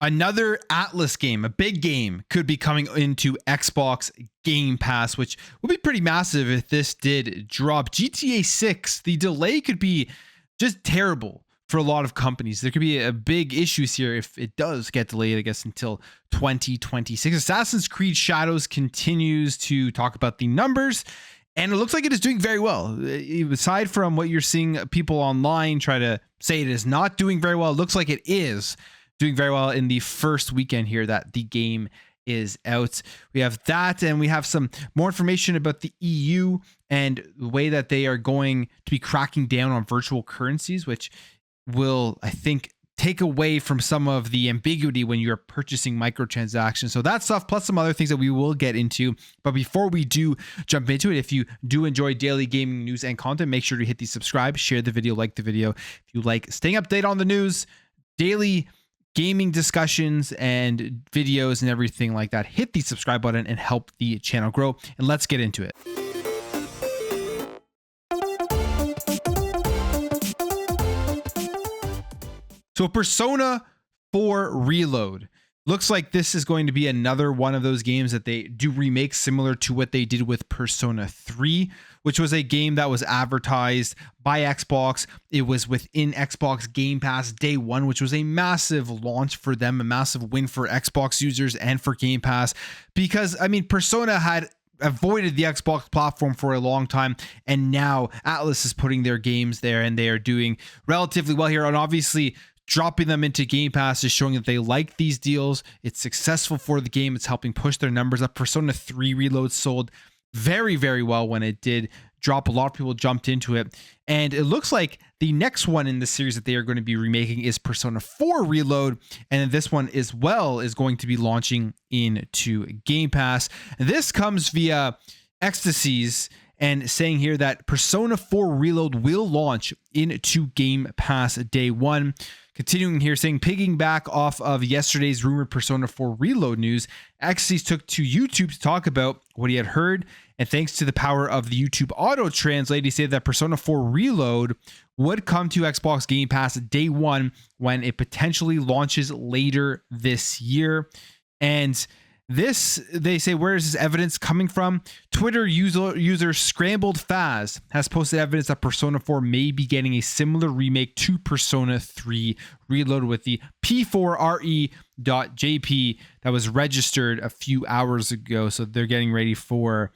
Another Atlus game, a big game, could be coming into Xbox Game Pass, which would be pretty massive if this did drop. GTA 6, the delay could be just terrible for a lot of companies. There could be a big issues here if it does get delayed, I guess, until 2026. Assassin's Creed Shadows continues to talk about the numbers, and it looks like it is doing very well. Aside from what you're seeing people online try to say it is not doing very well, it looks like it is doing very well in the first weekend here that the game is out. We have that, and we have some more information about the EU and the way that they are going to be cracking down on virtual currencies, which will, I think, take away from some of the ambiguity when you're purchasing microtransactions. So that stuff, plus some other things that we will get into. But before we do jump into it, if you do enjoy daily gaming news and content, make sure to hit the subscribe, share the video, like the video. If you like staying updated on the news, daily gaming discussions and videos and everything like that, hit the subscribe button and help the channel grow. And let's get into it. So Persona 4 Reload. Looks like this is going to be another one of those games that they do remake, similar to what they did with Persona 3, which was a game that was advertised by Xbox. It was within Xbox Game Pass day one, which was a massive launch for them, a massive win for Xbox users and for Game Pass, because, I mean, Persona had avoided the Xbox platform for a long time, and now Atlus is putting their games there, and they are doing relatively well here. And obviously, dropping them into Game Pass is showing that they like these deals. It's successful for the game. It's helping push their numbers up. Persona 3 Reload sold very, very well when it did drop. A lot of people jumped into it. And it looks like the next one in the series that they are going to be remaking is Persona 4 Reload. And this one as well is going to be launching into Game Pass. This comes via Ecstasies, and saying here that Persona 4 Reload will launch into Game Pass day one. Continuing here, saying, piggyback off of yesterday's rumored Persona 4 Reload news, Ecstasies took to YouTube to talk about what he had heard, and thanks to the power of the YouTube auto translate, he said that Persona 4 Reload would come to Xbox Game Pass day one when it potentially launches later this year. And this, they say, where is this evidence coming from? Twitter user Scrambled Faz has posted evidence that Persona 4 may be getting a similar remake to Persona 3 Reload with the P4RE.jp that was registered a few hours ago. So they're getting ready for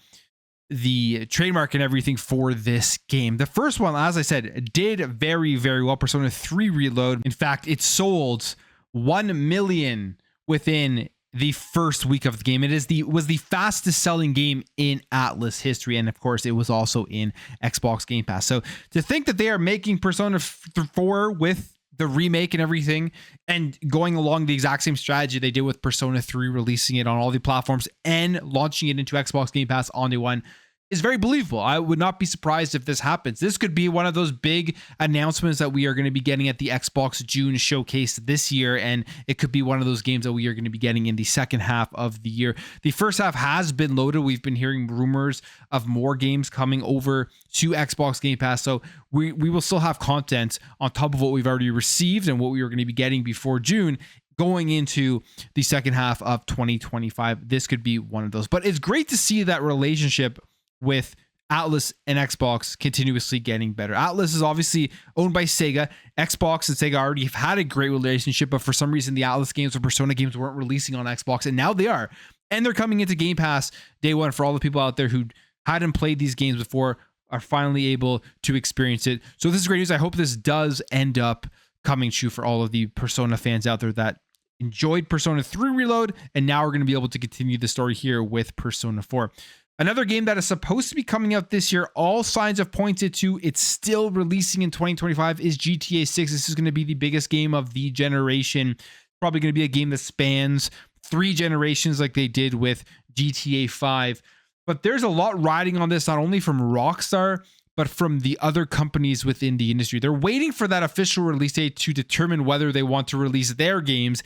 the trademark and everything for this game. The first one, as I said, did very, very well. Persona 3 Reload. In fact, it sold 1 million within the first week of the game. It was the fastest selling game in Atlus history, and of course it was also in Xbox Game Pass. So to think that they are making Persona 4 with the remake and everything and going along the exact same strategy they did with Persona 3, releasing it on all the platforms and launching it into Xbox Game Pass on day one, is very believable. I would not be surprised if this happens. This could be one of those big announcements that we are going to be getting at the Xbox June showcase this year, and it could be one of those games that we are going to be getting in the second half of the year. The first half has been loaded. We've been hearing rumors of more games coming over to Xbox Game Pass, so we will still have content on top of what we've already received and what we are going to be getting before June. Going into the second half of 2025, this could be one of those. But it's great to see that relationship with Atlus and Xbox continuously getting better. Atlus is obviously owned by Sega. Xbox and Sega already have had a great relationship, but for some reason the Atlus games or Persona games weren't releasing on Xbox, and now they are. And they're coming into Game Pass day one. For all the people out there who hadn't played these games before, are finally able to experience it. So this is great news. I hope this does end up coming true for all of the Persona fans out there that enjoyed Persona 3 Reload, and now we're going to be able to continue the story here with Persona 4. Another game that is supposed to be coming out this year, all signs have pointed to it's still releasing in 2025, is GTA 6. This is going to be the biggest game of the generation. Probably going to be a game that spans 3 generations like they did with GTA 5. But there's a lot riding on this, not only from Rockstar, but from the other companies within the industry. They're waiting for that official release date to determine whether they want to release their games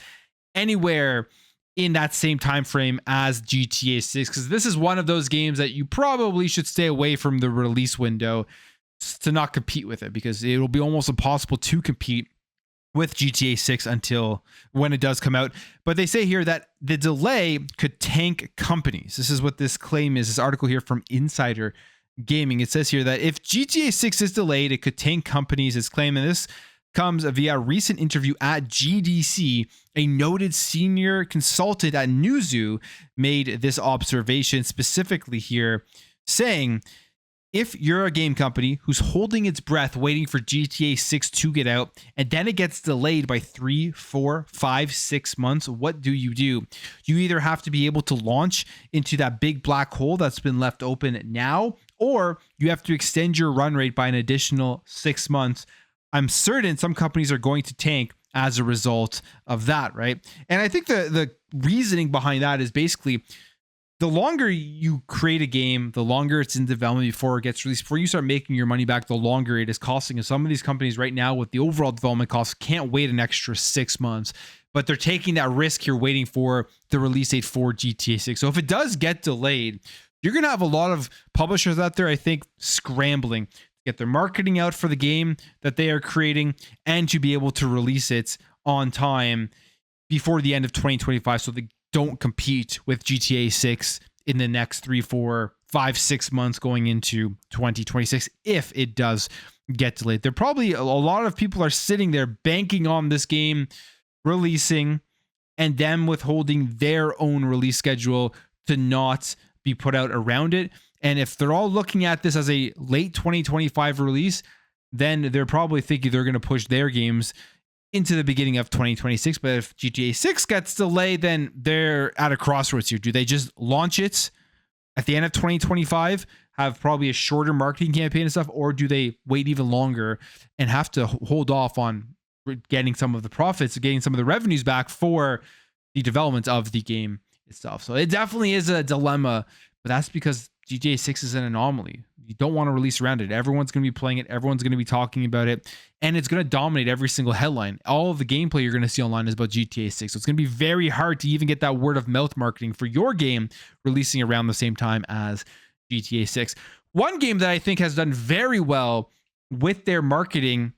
anywhere in that same time frame as GTA 6, because this is one of those games that you probably should stay away from the release window to not compete with it, because it'll be almost impossible to compete with GTA 6 until when it does come out. But they say here that the delay could tank companies. This is what this claim is, this article here from Insider Gaming. It says here that if GTA 6 is delayed, it could tank companies. It's claiming this comes via a recent interview at GDC. A noted senior consultant at Newzoo made this observation specifically here, saying, if you're a game company who's holding its breath waiting for GTA 6 to get out, and then it gets delayed by 3, 4, 5, 6 months, what do? You either have to be able to launch into that big black hole that's been left open now, or you have to extend your run rate by an additional 6 months. I'm certain some companies are going to tank as a result of that, right? And I think the reasoning behind that is basically, the longer you create a game, the longer it's in development before it gets released, before you start making your money back, the longer it is costing. And some of these companies right now with the overall development costs can't wait an extra 6 months, but they're taking that risk here waiting for the release date for GTA 6. So if it does get delayed, you're going to have a lot of publishers out there, I think, scrambling to get their marketing out for the game that they are creating and to be able to release it on time before the end of 2025 so they don't compete with GTA 6 in the next 3, 4, 5, 6 months going into 2026 if it does get delayed. There probably a lot of people are sitting there banking on this game releasing and them withholding their own release schedule to not be put out around it. And if they're all looking at this as a late 2025 release, then they're probably thinking they're going to push their games into the beginning of 2026. But if GTA 6 gets delayed, then they're at a crossroads here. Do they just launch it at the end of 2025, have probably a shorter marketing campaign and stuff, or do they wait even longer and have to hold off on getting some of the profits, getting some of the revenues back for the development of the game itself? So it definitely is a dilemma, but that's because GTA 6 is an anomaly. You don't want to release around it. Everyone's going to be playing it. Everyone's going to be talking about it. And it's going to dominate every single headline. All of the gameplay you're going to see online is about GTA 6. So it's going to be very hard to even get that word of mouth marketing for your game releasing around the same time as GTA 6. One game that I think has done very well with their marketing,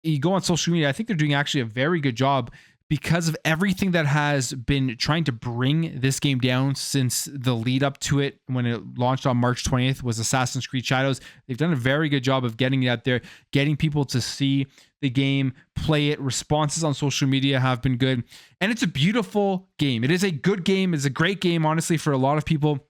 you go on social media, I think they're doing actually a very good job because of everything that has been trying to bring this game down since the lead up to it when it launched on March 20th was Assassin's Creed Shadows. They've done a very good job of getting it out there, getting people to see the game, play it. Responses on social media have been good. And it's a beautiful game. It is a good game. It's a great game, honestly, for a lot of people,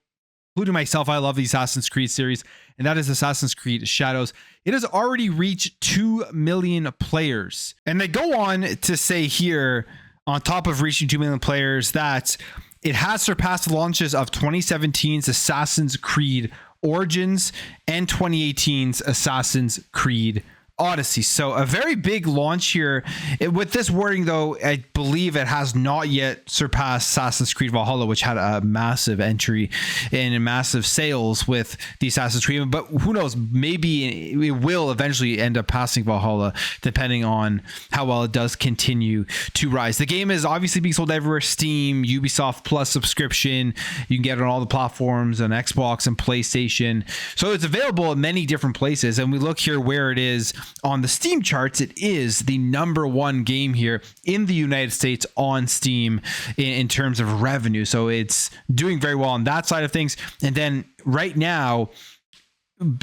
including myself. I love the Assassin's Creed series, and that is Assassin's Creed Shadows. It has already reached 2 million players. And they go on to say here, on top of reaching 2 million players, that it has surpassed the launches of 2017's Assassin's Creed Origins and 2018's Assassin's Creed Odyssey. So a very big launch here. With this wording, though, I believe it has not yet surpassed Assassin's Creed Valhalla, which had a massive entry and massive sales with the Assassin's Creed. But who knows? Maybe it will eventually end up passing Valhalla, depending on how well it does continue to rise. The game is obviously being sold everywhere: Steam, Ubisoft Plus subscription. You can get it on all the platforms, on Xbox and PlayStation. So it's available in many different places. And we look here where it is on the Steam charts. It is the #1 game here in the United States on Steam in terms of revenue. So it's doing very well on that side of things. And then right now,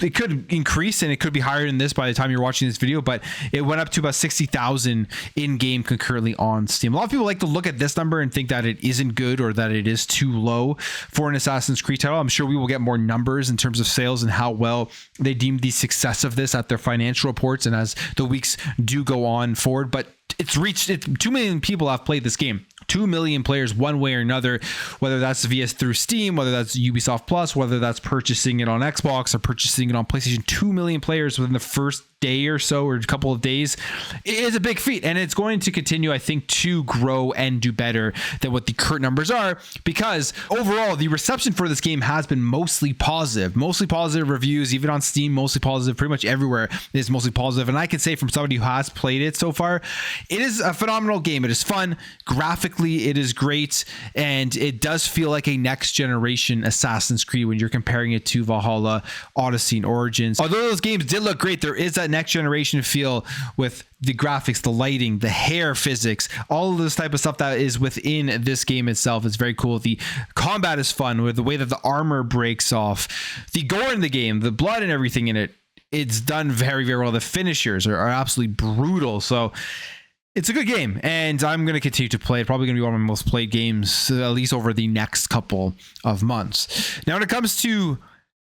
it could increase and it could be higher than this by the time you're watching this video, but it went up to about 60,000 in game concurrently on Steam. A lot of people like to look at this number and think that it isn't good or that it is too low for an Assassin's Creed title. I'm sure we will get more numbers in terms of sales and how well they deem the success of this at their financial reports and as the weeks do go on forward. But it's reached 2 million people have played this game. 2 million players one way or another, whether that's through Steam, whether that's Ubisoft Plus, whether that's purchasing it on Xbox or purchasing it on PlayStation. 2 million players within the first day or so, or a couple of days, is a big feat. And it's going to continue, I think, to grow and do better than what the current numbers are, because overall the reception for this game has been mostly positive reviews, even on Steam, mostly positive. Pretty much everywhere is mostly positive. And I can say from somebody who has played it so far, it is a phenomenal game. It is fun, graphically Graphically, it is great, and it does feel like a next generation Assassin's Creed when you're comparing it to Valhalla, Odyssey, and Origins. Although those games did look great, there is that next generation feel with the graphics, the lighting, the hair physics, all of this type of stuff that is within this game itself. It's very cool. The combat is fun with the way that the armor breaks off, the gore in the game, the blood and everything in it. It's done very, very well. The finishers are absolutely brutal. So it's a good game, and I'm going to continue to play it. Probably going to be one of my most played games, at least over the next couple of months. Now, when it comes to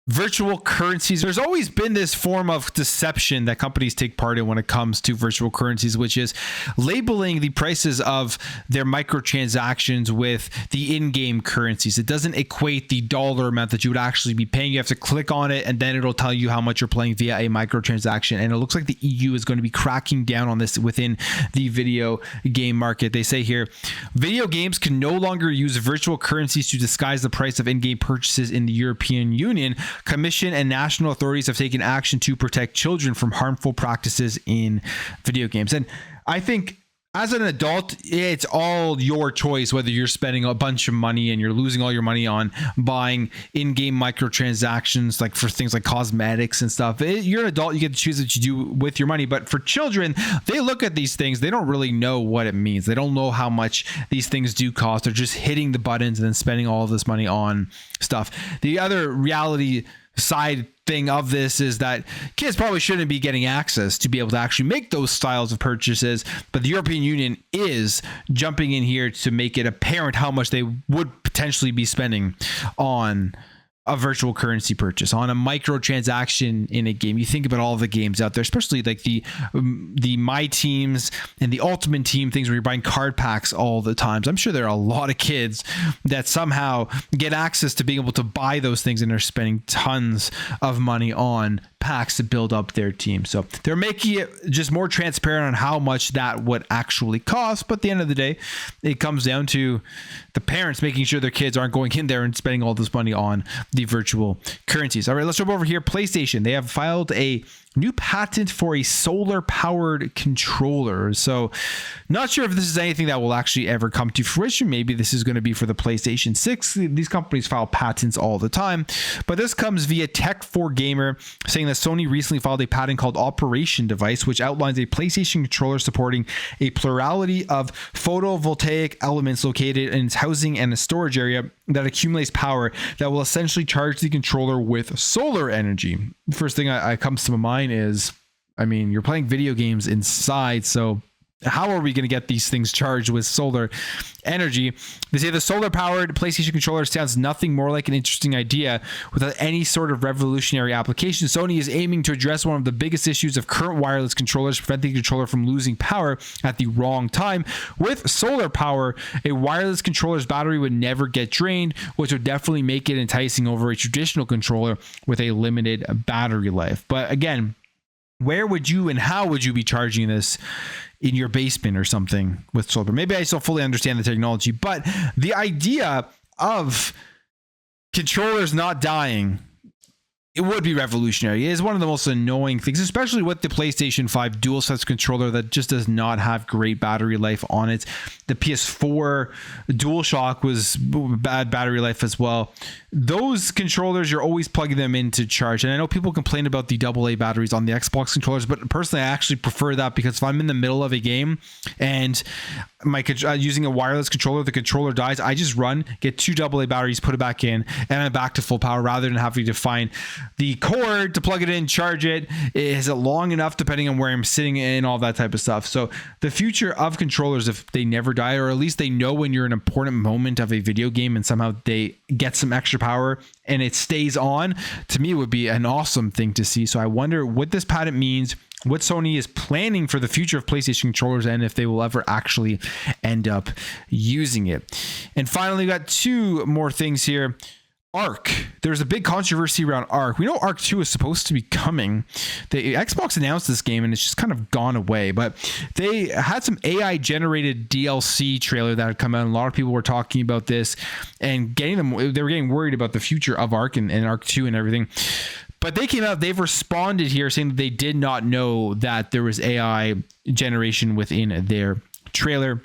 virtual currencies, there's always been this form of deception that companies take part in when it comes to virtual currencies, which is labeling the prices of their microtransactions with the in-game currencies. It doesn't equate the dollar amount that you would actually be paying. You have to click on it, and then it'll tell you how much you're playing via a microtransaction. And it looks like the EU is going to be cracking down on this within the video game market. They say here, video games can no longer use virtual currencies to disguise the price of in-game purchases in the European Union. Commission and national authorities have taken action to protect children from harmful practices in video games. And I think as an adult, it's all your choice whether you're spending a bunch of money and you're losing all your money on buying in-game microtransactions, like for things like cosmetics and stuff. You're an adult, you get to choose what you do with your money. But for children, they look at these things, they don't really know what it means. They don't know how much these things do cost. They're just hitting the buttons and then spending all of this money on stuff. The other reality side thing of this is that kids probably shouldn't be getting access to be able to actually make those styles of purchases, but the European Union is jumping in here to make it apparent how much they would potentially be spending on a virtual currency purchase, on a microtransaction in a game. You think about all the games out there, especially like the My Teams and the Ultimate Team things where you're buying card packs all the times. I'm sure there are a lot of kids that somehow get access to being able to buy those things, and they're spending tons of money on packs to build up their team. So they're making it just more transparent on how much that would actually cost. But at the end of the day, it comes down to the parents making sure their kids aren't going in there and spending all this money on the virtual currencies. All right, let's jump over here. PlayStation, they have filed a new patent for a solar powered controller. So not sure if this is anything that will actually ever come to fruition. Maybe this is going to be for the PlayStation 6. These companies file patents all the time, but this comes via Tech4Gamer saying that Sony recently filed a patent called Operation Device, which outlines a PlayStation controller supporting a plurality of photovoltaic elements located in its housing and a storage area that accumulates power that will essentially charge the controller with solar energy. The first thing that comes to my mind is, I mean, you're playing video games inside, so how are we going to get these things charged with solar energy? They say the solar powered PlayStation controller sounds nothing more like an interesting idea without any sort of revolutionary application. Sony is aiming to address one of the biggest issues of current wireless controllers, preventing the controller from losing power at the wrong time. With solar power, a wireless controller's battery would never get drained, which would definitely make it enticing over a traditional controller with a limited battery life. But again, where would you and how would you be charging this? In your basement or something with solar? Maybe I still fully understand the technology, but the idea of controllers not dying, it would be revolutionary. It is one of the most annoying things, especially with the PlayStation 5 DualSense controller that just does not have great battery life on it. The PS4 DualShock was bad battery life as well. Those controllers, you're always plugging them in to charge. And I know people complain about the AA batteries on the Xbox controllers, but personally, I actually prefer that because if I'm in the middle of a game and using a wireless controller, the controller dies, I just run, get 2 AA batteries, put it back in, and I'm back to full power rather than having to find the cord to plug it in, charge it. Is it long enough depending on where I'm sitting and all that type of stuff? So the future of controllers, if they never die, or at least they know when you're in an important moment of a video game and somehow they get some extra power and it stays on, to me would be an awesome thing to see. So I wonder what this patent means, what Sony is planning for the future of PlayStation controllers, and if they will ever actually end up using it. And finally, we got 2 more things here. Arc. There's a big controversy around Arc. We know Arc 2 is supposed to be coming. The Xbox announced this game and it's just kind of gone away, but they had some AI generated DLC trailer that had come out, and a lot of people were talking about this and they were getting worried about the future of Arc and Arc 2 and everything. But they came out, they've responded here saying that they did not know that there was AI generation within their trailer.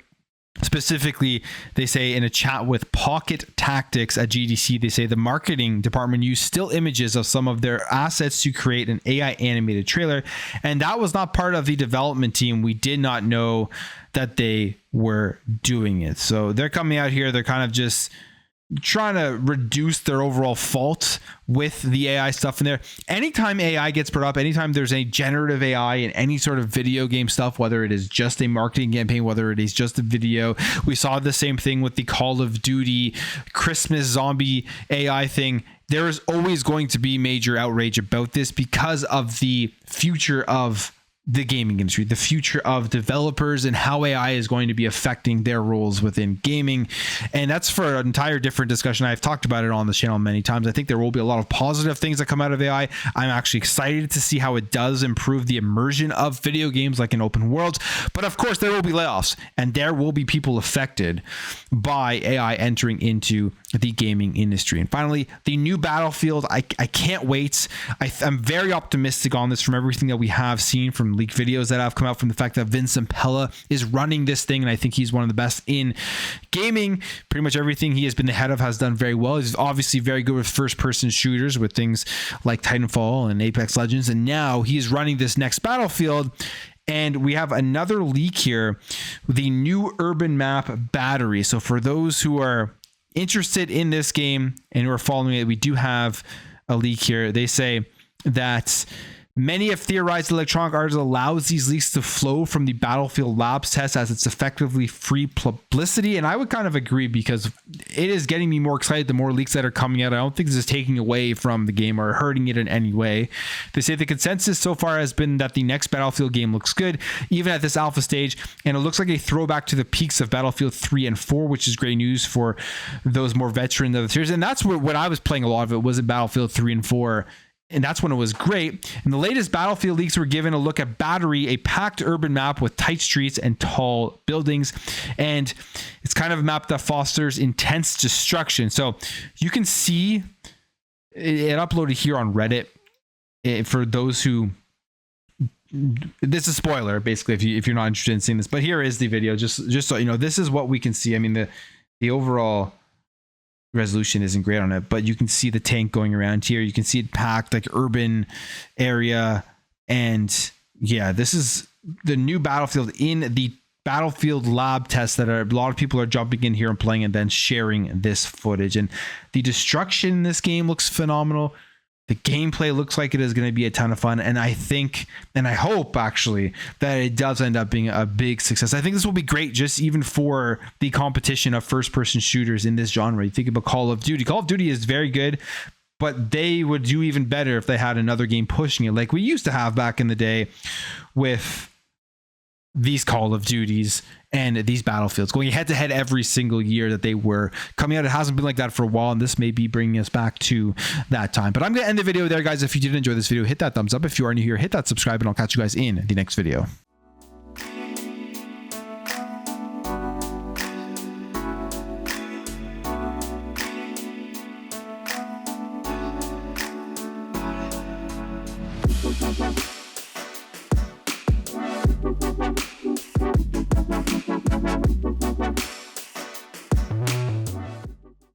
Specifically, they say in a chat with Pocket Tactics at GDC, they say the marketing department used still images of some of their assets to create an AI animated trailer. And that was not part of the development team. We did not know that they were doing it. So they're coming out here. They're kind of just trying to reduce their overall fault with the AI stuff in there. Anytime AI gets brought up, anytime there's a generative AI in any sort of video game stuff, whether it is just a marketing campaign, whether it is just a video, we saw the same thing with the Call of Duty Christmas zombie AI thing. There is always going to be major outrage about this because of the future of the gaming industry, the future of developers, and how AI is going to be affecting their roles within gaming. And that's for an entire different discussion. I've talked about it on the channel many times. I think there will be a lot of positive things that come out of AI. I'm actually excited to see how it does improve the immersion of video games like in open worlds. But of course, there will be layoffs, and there will be people affected by AI entering into the gaming industry. And finally, the new Battlefield. I can't wait. I'm very optimistic on this from everything that we have seen from leaked videos that have come out, from the fact that Vincent Pella is running this thing, and I think he's one of the best in gaming. Pretty much everything he has been the head of has done very well. He's obviously very good with first-person shooters, with things like Titanfall and Apex Legends, and now he's running this next Battlefield. And we have another leak here, the new urban map Battery. So for those who are interested in this game and who are following it, we do have a leak here. They say that many have theorized Electronic Arts allows these leaks to flow from the Battlefield Labs test as it's effectively free publicity. And I would kind of agree, because it is getting me more excited the more leaks that are coming out. I don't think this is taking away from the game or hurting it in any way. They say the consensus so far has been that the next Battlefield game looks good, even at this alpha stage. And it looks like a throwback to the peaks of Battlefield 3 and 4, which is great news for those more veterans of the series. And that's where, when I was playing a lot of it, was in Battlefield 3 and 4. And that's when it was great. And the latest Battlefield leaks were given a look at Battery, a packed urban map with tight streets and tall buildings. And it's kind of a map that fosters intense destruction. So you can see it uploaded here on Reddit. For those who, this is a spoiler, basically, if you're not interested in seeing this. But here is the video, just so you know, this is what we can see. I mean, the overall resolution isn't great on it, but you can see the tank going around here. You can see it packed, like urban area. And yeah, this is the new Battlefield in the Battlefield Lab test that a lot of people are jumping in here and playing and then sharing this footage. And the destruction in this game looks phenomenal. The gameplay looks like it is going to be a ton of fun. And I think, and I hope actually, that it does end up being a big success. I think this will be great, just even for the competition of first-person shooters in this genre. You think about Call of Duty. Call of Duty is very good, but they would do even better if they had another game pushing it, like we used to have back in the day with these Call of Duties and these Battlefields going head to head every single year that they were coming out. It hasn't been like that for a while, and this may be bringing us back to that time. But I'm going to end the video there, guys. If you did enjoy this video, hit that thumbs up. If you are new here, hit that subscribe, and I'll catch you guys in the next video.